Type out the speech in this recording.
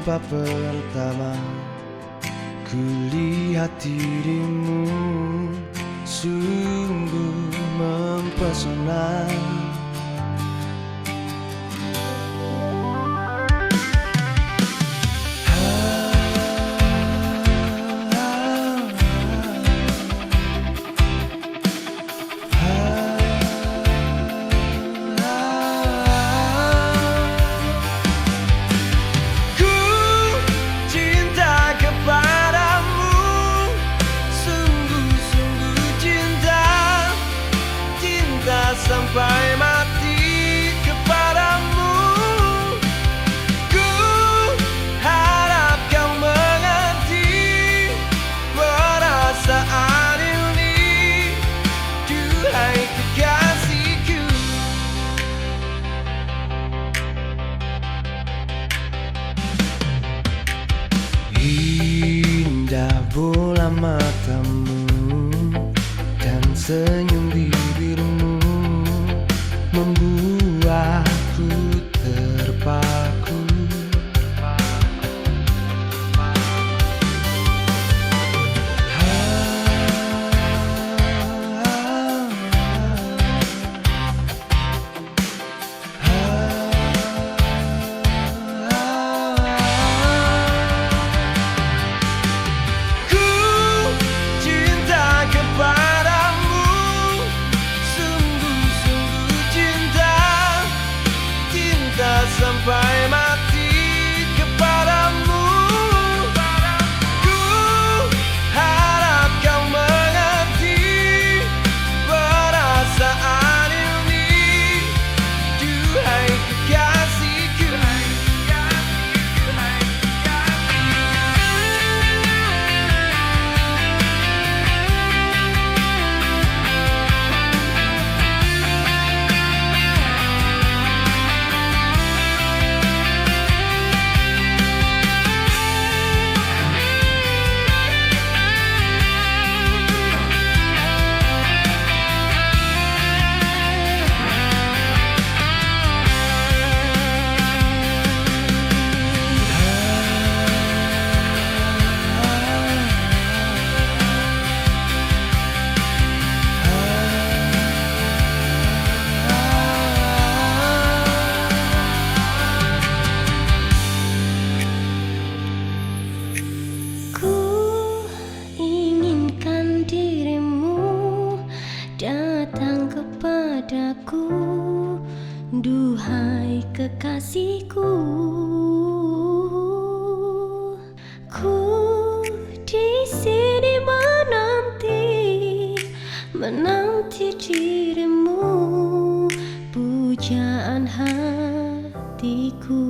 jumpa pertama kulihat dirimu, sungguh mempesona. Sampai mati kepadamu, ku harap kau mengerti perasaan ini, duhai kekasihku. Indah bola matamu dan senyum bibirmu membuatku terpaku. Ku cinta kepadamu, sampai mati kepadamu, ku harap kau mengerti perasaan ini, duhai kekasihku. Datang kepadaku, duhai kekasihku. Ku di sini menanti dirimu, pujaan hatiku.